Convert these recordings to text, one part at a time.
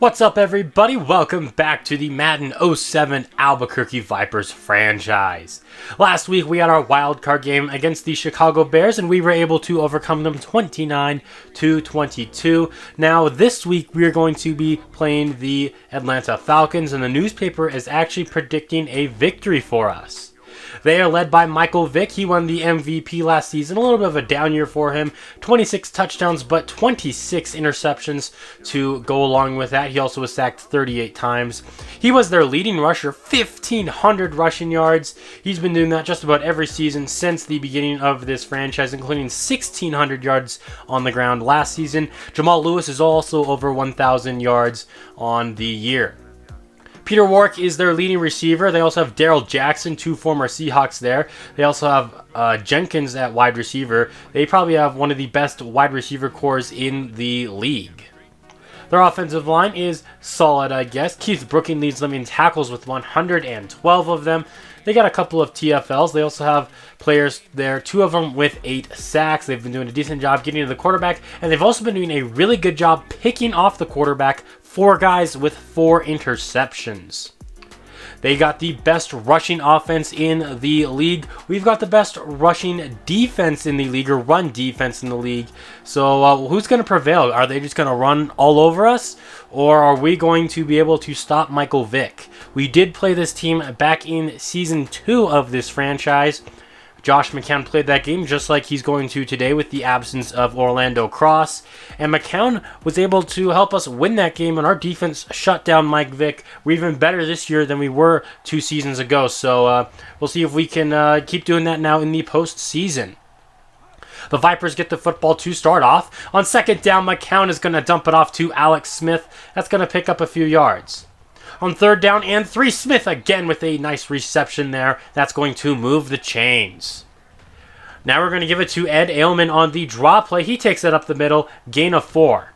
What's up, everybody? Welcome back to the Madden 07 Albuquerque Vipers franchise. Last week we had our wild card game against the Chicago Bears and we were able to overcome them 29-22. Now this week we are going to be playing the Atlanta Falcons, and the newspaper is actually predicting a victory for us. They are led by Mick Vick. He won the MVP last season. A little bit of a down year for him. 26 touchdowns, but 26 interceptions to go along with that. He also was sacked 38 times. He was their leading rusher, 1,500 rushing yards. He's been doing that just about every season since the beginning of this franchise, including 1,600 yards on the ground last season. Jamal Lewis is also over 1,000 yards on the year. Peter Warrick is their leading receiver. They also have Darrell Jackson, two former Seahawks there. They also have Jenkins at wide receiver. They probably have one of the best wide receiver cores in the league. Their offensive line is solid, I guess. Keith Brooking leads them in tackles with 112 of them. They got a couple of TFLs. They also have players there, two of them with 8 sacks. They've been doing a decent job getting to the quarterback, and they've also been doing a really good job picking off the quarterback. 4 guys with 4 interceptions. They got the best rushing offense in the league. We've got the best rushing defense in the league, or run defense in the league. So who's going to prevail? Are they just going to run all over us? Or are we going to be able to stop Mick Vick? We did play this team back in Season 2 of this franchise. Josh McCown played that game just like he's going to today with the absence of Orlando Cross. And McCown was able to help us win that game, and our defense shut down Mick Vick. We're even better this year than we were 2 seasons ago. So we'll see if we can keep doing that now in the postseason. The Vipers get the football to start off. On second down, McCown is going to dump it off to Alex Smith. That's going to pick up a few yards. On third down and 3, Smith again with a nice reception there. That's going to move the chains. Now we're going to give it to Ed Ailman on the draw play. He takes it up the middle, gain of 4.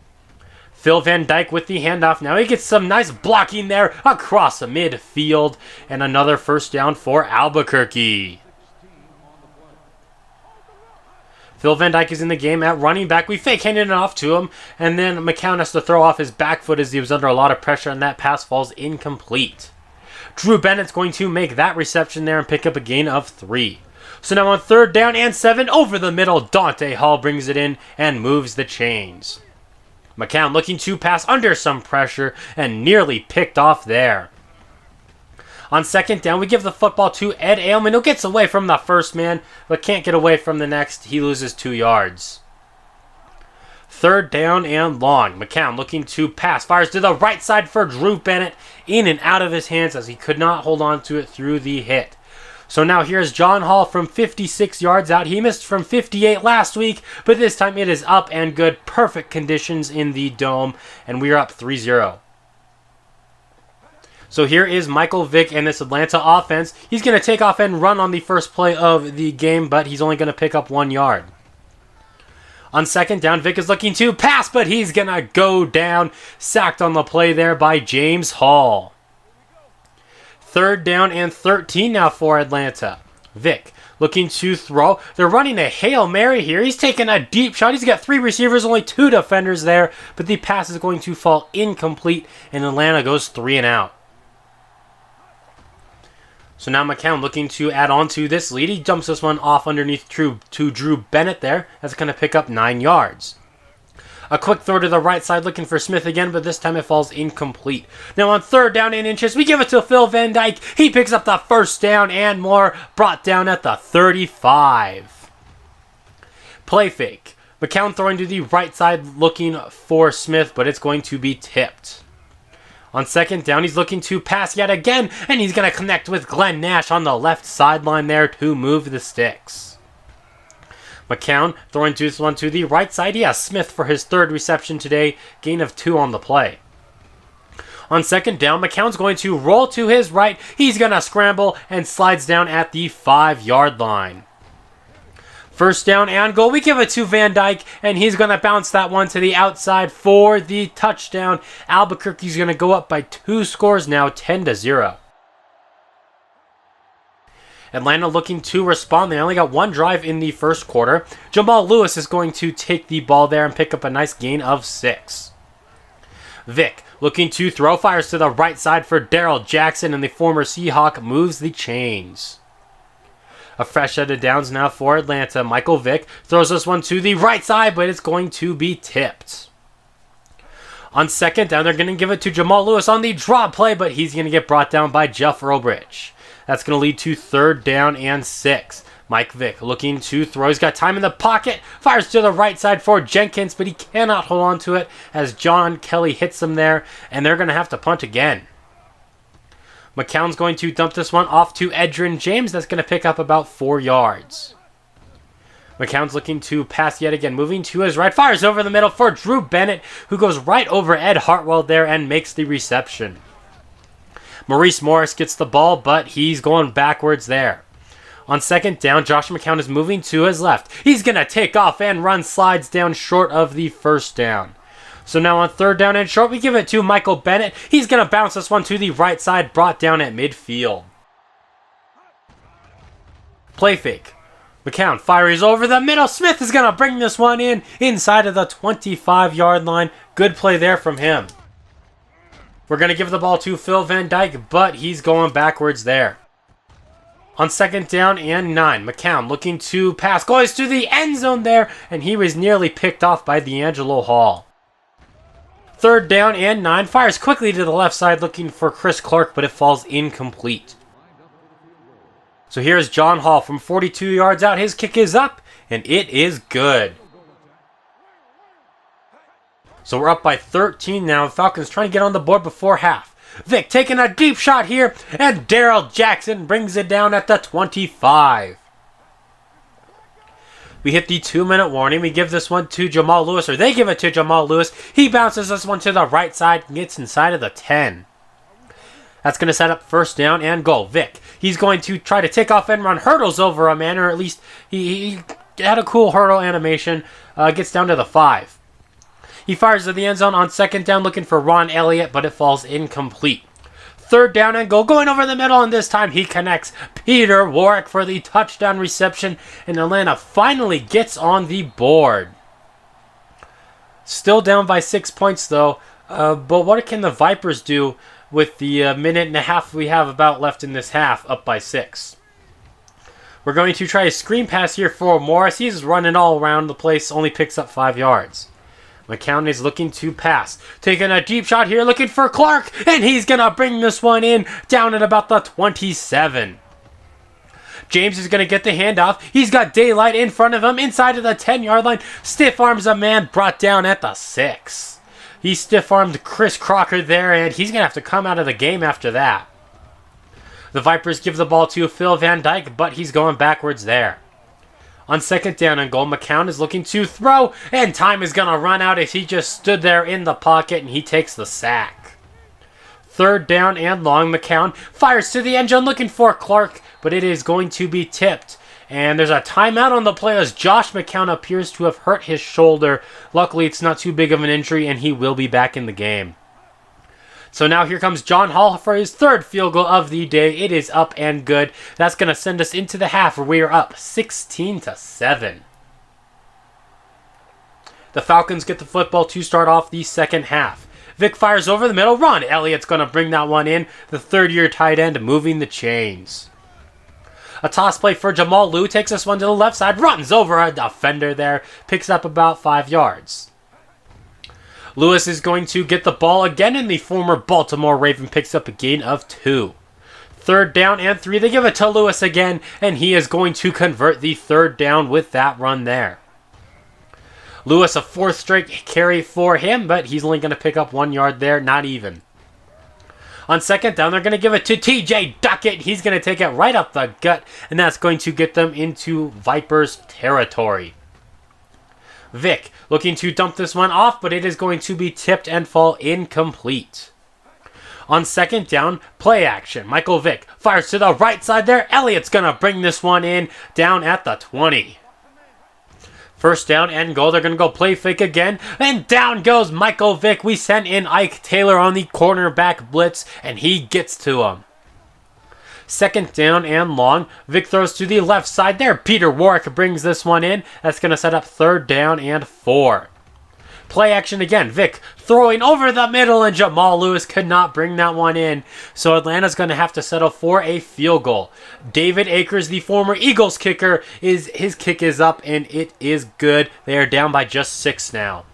Phil Van Dyke with the handoff. Now he gets some nice blocking there across the midfield. And another first down for Albuquerque. Phil Van Dyke is in the game at running back. We fake-handed it off to him, and then McCown has to throw off his back foot as he was under a lot of pressure, and that pass falls incomplete. Drew Bennett's going to make that reception there and pick up a gain of 3. So now on third down and 7, over the middle, Dante Hall brings it in and moves the chains. McCown looking to pass under some pressure and nearly picked off there. On second down, we give the football to Ed Ailman, who gets away from the first man, but can't get away from the next. He loses 2 yards. Third down and long. McCown looking to pass. Fires to the right side for Drew Bennett. In and out of his hands as he could not hold on to it through the hit. So now here's John Hall from 56 yards out. He missed from 58 last week, but this time it is up and good. Perfect conditions in the dome, and we are up 3-0. So here is Mick Vick and this Atlanta offense. He's going to take off and run on the first play of the game, but he's only going to pick up 1 yard. On second down, Vick is looking to pass, but he's going to go down. Sacked on the play there by James Hall. Third down and 13 now for Atlanta. Vick looking to throw. They're running a Hail Mary here. He's taking a deep shot. He's got 3 receivers, only 2 defenders there, but the pass is going to fall incomplete, and Atlanta goes 3 and out. So now McCown looking to add on to this lead. He dumps this one off underneath to Drew Bennett there. That's going to pick up 9 yards. A quick throw to the right side looking for Smith again, but this time it falls incomplete. Now on third down and inches, we give it to Phil Van Dyke. He picks up the first down and more, brought down at the 35. Play fake. McCown throwing to the right side looking for Smith, but it's going to be tipped. On second down, he's looking to pass yet again, and he's going to connect with Glenn Nash on the left sideline there to move the sticks. McCown throwing this one to the right side. He has Smith for his 3rd reception today, gain of 2 on the play. On second down, McCown's going to roll to his right. He's going to scramble and slides down at the 5-yard line. First down and goal. We give it to Van Dyke, and he's going to bounce that one to the outside for the touchdown. Albuquerque's going to go up by 2 scores now, 10-0. Atlanta looking to respond. They only got 1 drive in the first quarter. Jamal Lewis is going to take the ball there and pick up a nice gain of 6. Vick looking to throw, fires to the right side for Darrell Jackson, and the former Seahawk moves the chains. A fresh set of downs now for Atlanta. Michael Vick throws this one to the right side, but it's going to be tipped. On second down, they're going to give it to Jamal Lewis on the drop play, but he's going to get brought down by Jeff Ulbrich. That's going to lead to 3rd down and 6. Mike Vick looking to throw. He's got time in the pocket. Fires to the right side for Jenkins, but he cannot hold on to it as John Kelly hits him there, and they're going to have to punt again. McCown's going to dump this one off to Edgerrin James. That's going to pick up about 4 yards. McCown's looking to pass yet again. Moving to his right. Fires over the middle for Drew Bennett, who goes right over Ed Hartwell there and makes the reception. Maurice Morris gets the ball, but he's going backwards there. On second down, Josh McCown is moving to his left. He's going to take off and run, slides down short of the 1st down. So now on 3rd down and short, we give it to Michael Bennett. He's going to bounce this one to the right side, brought down at midfield. Play fake. McCown fires over the middle. Smith is going to bring this one in inside of the 25-yard line. Good play there from him. We're going to give the ball to Phil Van Dyke, but he's going backwards there. On 2nd down and 9, McCown looking to pass. Goes to the end zone there, and he was nearly picked off by D'Angelo Hall. 3rd down and 9. Fires quickly to the left side looking for Chris Clark, but it falls incomplete. So here's John Hall from 42 yards out. His kick is up, and it is good. So we're up by 13 now. Falcons trying to get on the board before half. Vick taking a deep shot here, and Darrell Jackson brings it down at the 25. We hit the 2-minute warning. We give this one to Jamal Lewis, or they give it to Jamal Lewis. He bounces this one to the right side and gets inside of the 10. That's going to set up 1st down and goal. Vick, he's going to try to take off and run, hurdles over a man, or at least he had a cool hurdle animation, gets down to the 5. He fires to the end zone on 2nd down looking for Ron Elliott, but it falls incomplete. 3rd down and goal, going over the middle, and this time he connects Peter Warwick for the touchdown reception, and Atlanta finally gets on the board. Still down by 6 points though, but what can the Vipers do with the minute and a half we have about left in this half, up by 6? We're going to try a screen pass here for Morris. He's running all around the place, only picks up 5 yards. McCown is looking to pass. Taking a deep shot here, looking for Clark, and he's going to bring this one in down at about the 27. James is going to get the handoff. He's got daylight in front of him inside of the 10-yard line. Stiff arms a man, brought down at the 6. He stiff-armed Chris Crocker there, and he's going to have to come out of the game after that. The Vipers give the ball to Phil Van Dyke, but he's going backwards there. On 2nd down and goal, McCown is looking to throw, and time is going to run out as he just stood there in the pocket, and he takes the sack. 3rd down and long, McCown fires to the end zone looking for Clark, but it is going to be tipped. And there's a timeout on the play as Josh McCown appears to have hurt his shoulder. Luckily, it's not too big of an injury, and he will be back in the game. So now here comes John Hall for his 3rd field goal of the day. It is up and good. That's going to send us into the half where we are up 16-7. The Falcons get the football to start off the 2nd half. Vick fires over the middle. Ron Elliott's going to bring that one in. The 3rd-year tight end moving the chains. A toss play for Jamal Lou takes this one to the left side. Runs over a defender there. Picks up about 5 yards. Lewis is going to get the ball again, and the former Baltimore Raven picks up a gain of 2. 3rd down and 3. They give it to Lewis again, and he is going to convert the 3rd down with that run there. Lewis, a 4th straight carry for him, but he's only going to pick up 1 yard there, not even. On 2nd down, they're going to give it to TJ Duckett. He's going to take it right up the gut, and that's going to get them into Vipers territory. Vick looking to dump this one off, but it is going to be tipped and fall incomplete. On 2nd down, play action. Michael Vick fires to the right side there. Elliott's going to bring this one in down at the 20. 1st down and goal. They're going to go play fake again. And down goes Michael Vick. We sent in Ike Taylor on the cornerback blitz, and he gets to him. 2nd down and long. Vick throws to the left side there. Peter Warwick brings this one in. That's going to set up 3rd down and 4. Play action again. Vick throwing over the middle, and Jamal Lewis could not bring that one in. So Atlanta's going to have to settle for a field goal. David Akers, the former Eagles kicker, his kick is up, and it is good. They are down by just 6 now.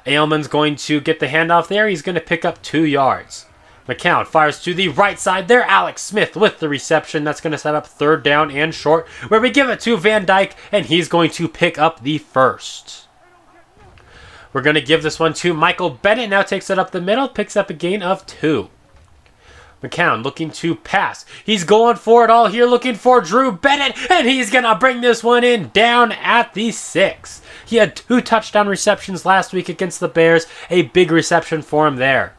Ailman's going to get the handoff there. He's going to pick up 2 yards. McCown fires to the right side there. Alex Smith with the reception. That's going to set up 3rd down and short, where we give it to Van Dyke, and he's going to pick up the first. We're going to give this one to Michael Bennett. Now takes it up the middle. Picks up a gain of 2. McCown looking to pass. He's going for it all here, looking for Drew Bennett, and he's going to bring this one in down at the 6. He had 2 touchdown receptions last week against the Bears. A big reception for him there.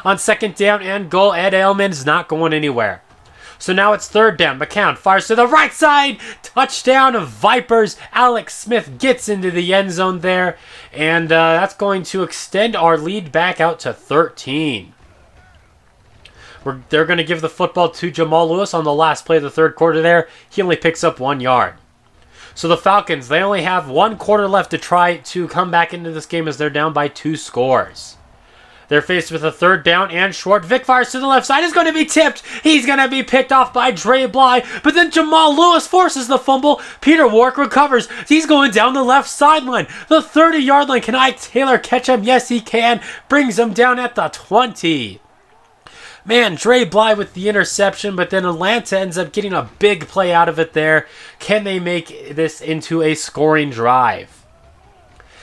On 2nd down and goal, Ed Ailman is not going anywhere. So now it's 3rd down. McCown fires to the right side. Touchdown of Vipers. Alex Smith gets into the end zone there. And that's going to extend our lead back out to 13. They're going to give the football to Jamal Lewis on the last play of the 3rd quarter there. He only picks up 1 yard. So the Falcons, they only have 1 quarter left to try to come back into this game as they're down by 2 scores. They're faced with a 3rd down and short. Vick fires to the left side. Is going to be tipped. He's going to be picked off by Dre Bly. But then Jamal Lewis forces the fumble. Peter Wark recovers. He's going down the left sideline. The 30-yard line. Can Ike Taylor catch him? Yes, he can. Brings him down at the 20. Man, Dre Bly with the interception, but then Atlanta ends up getting a big play out of it there. Can they make this into a scoring drive?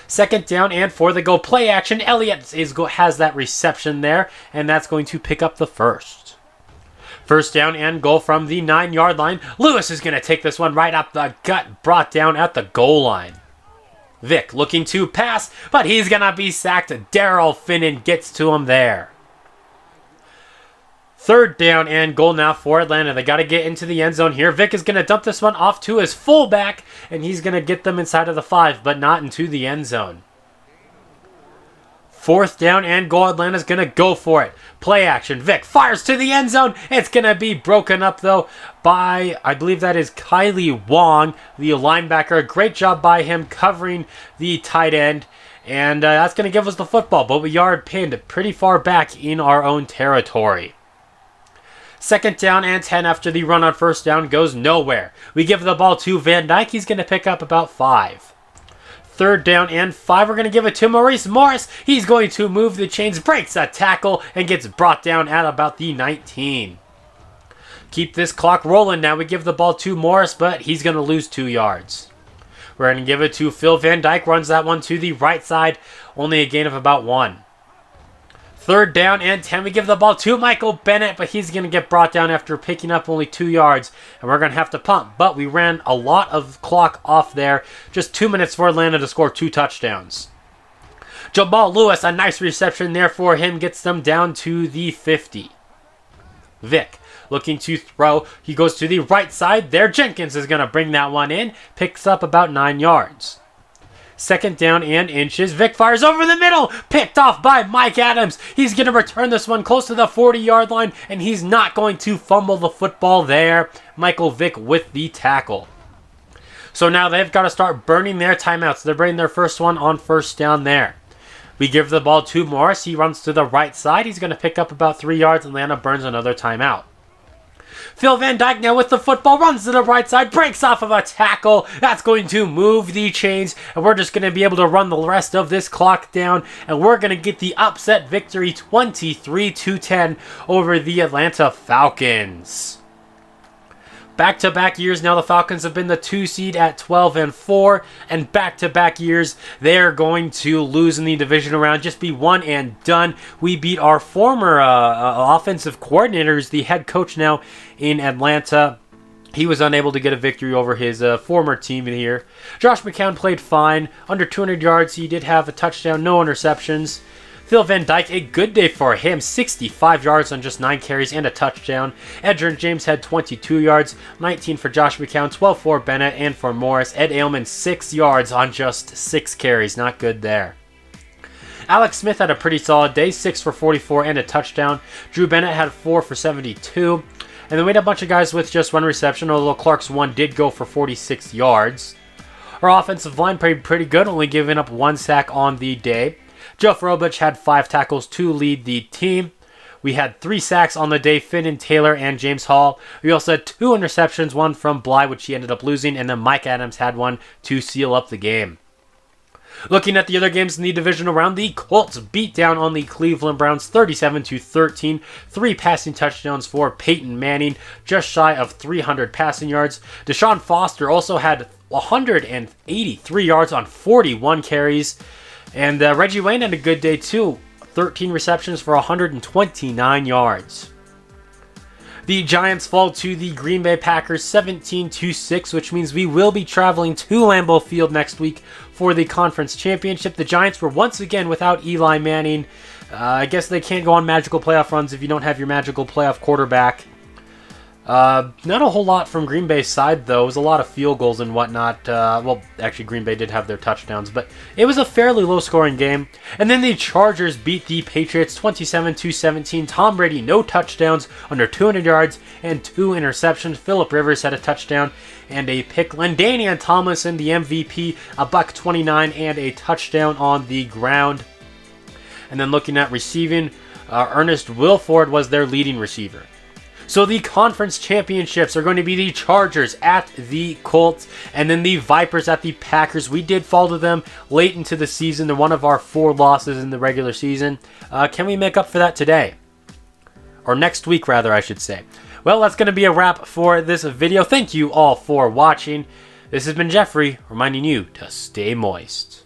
2nd down and 4. They go play action. Elliott has that reception there, and that's going to pick up the first. 1st down and goal from the 9-yard line. Lewis is going to take this one right up the gut, brought down at the goal line. Vick looking to pass, but he's going to be sacked. Darrell Finnan gets to him there. 3rd down and goal now for Atlanta. They got to get into the end zone here. Vick is going to dump this one off to his fullback, and he's going to get them inside of the 5, but not into the end zone. 4th down and goal. Atlanta's going to go for it. Play action. Vick fires to the end zone. It's going to be broken up, though, by, I believe that is Kylie Wong, the linebacker. Great job by him covering the tight end. And that's going to give us the football, but we are pinned pretty far back in our own territory. 2nd down and 10 after the run on 1st down goes nowhere. We give the ball to Van Dyke. He's going to pick up about 5. 3rd down and 5. We're going to give it to Maurice Morris. He's going to move the chains, breaks a tackle, and gets brought down at about the 19. Keep this clock rolling now. We give the ball to Morris, but he's going to lose 2 yards. We're going to give it to Phil Van Dyke. Runs that one to the right side. Only a gain of about 1. 3rd down and 10. We give the ball to Michael Bennett, but he's going to get brought down after picking up only 2 yards, and we're going to have to punt. But we ran a lot of clock off there. Just 2 minutes for Atlanta to score 2 touchdowns. Jamal Lewis, a nice reception there for him, gets them down to the 50. Vick looking to throw. He goes to the right side there. Jenkins is going to bring that one in. Picks up about 9 yards. 2nd down and inches. Vick fires over the middle. Picked off by Mike Adams. He's going to return this one close to the 40-yard line, and he's not going to fumble the football there. Michael Vick with the tackle. So now they've got to start burning their timeouts. They're bringing their first one on 1st down there. We give the ball to Morris. He runs to the right side. He's going to pick up about 3 yards. Atlanta burns another timeout. Phil Van Dyke now with the football, runs to the right side, breaks off of a tackle. That's going to move the chains, and we're just going to be able to run the rest of this clock down, and we're going to get the upset victory 23-10 over the Atlanta Falcons. Back-to-back years now, the Falcons have been the 2 seed at 12-4, and back-to-back years, they're going to lose in the divisional round, just be one and done. We beat our former offensive coordinator, who's the head coach now in Atlanta. He was unable to get a victory over his former team in here. Josh McCown played fine, under 200 yards. He did have a touchdown, no interceptions. Phil Van Dyke, a good day for him. 65 yards on just 9 carries and a touchdown. Edgerrin James had 22 yards, 19 for Josh McCown, 12 for Bennett, and for Morris. Ed Ailman, 6 yards on just 6 carries. Not good there. Alex Smith had a pretty solid day, 6 for 44 and a touchdown. Drew Bennett had 4 for 72. And then we had a bunch of guys with just 1 reception, although Clark's one did go for 46 yards. Our offensive line played pretty good, only giving up 1 sack on the day. Joe Frobich had 5 tackles to lead the team. We had 3 sacks on the day, Finn and Taylor and James Hall. We also had 2 interceptions, one from Bly, which he ended up losing, and then Mike Adams had one to seal up the game. Looking at the other games in the divisional round, the Colts beat down on the Cleveland Browns 37-13. 3 passing touchdowns for Peyton Manning, just shy of 300 passing yards. Deshaun Foster also had 183 yards on 41 carries. And Reggie Wayne had a good day too. 13 receptions for 129 yards. The Giants fall to the Green Bay Packers 17-6, which means we will be traveling to Lambeau Field next week for the conference championship. The Giants were once again without Eli Manning. I guess they can't go on magical playoff runs if you don't have your magical playoff quarterback. Not a whole lot from Green Bay's side, though. It was a lot of field goals and whatnot. Well, actually, Green Bay did have their touchdowns, but it was a fairly low-scoring game. And then the Chargers beat the Patriots 27-17. Tom Brady, no touchdowns, under 200 yards, and 2 interceptions. Phillip Rivers had a touchdown and a pick. LaDainian Tomlinson, the MVP, a $129 and a touchdown on the ground. And then looking at receiving, Ernest Wilford was their leading receiver. So the conference championships are going to be the Chargers at the Colts, and then the Vipers at the Packers. We did fall to them late into the season. They're one of our 4 losses in the regular season. Can we make up for that today? Or next week, rather, I should say. Well, that's going to be a wrap for this video. Thank you all for watching. This has been Jeffrey, reminding you to stay moist.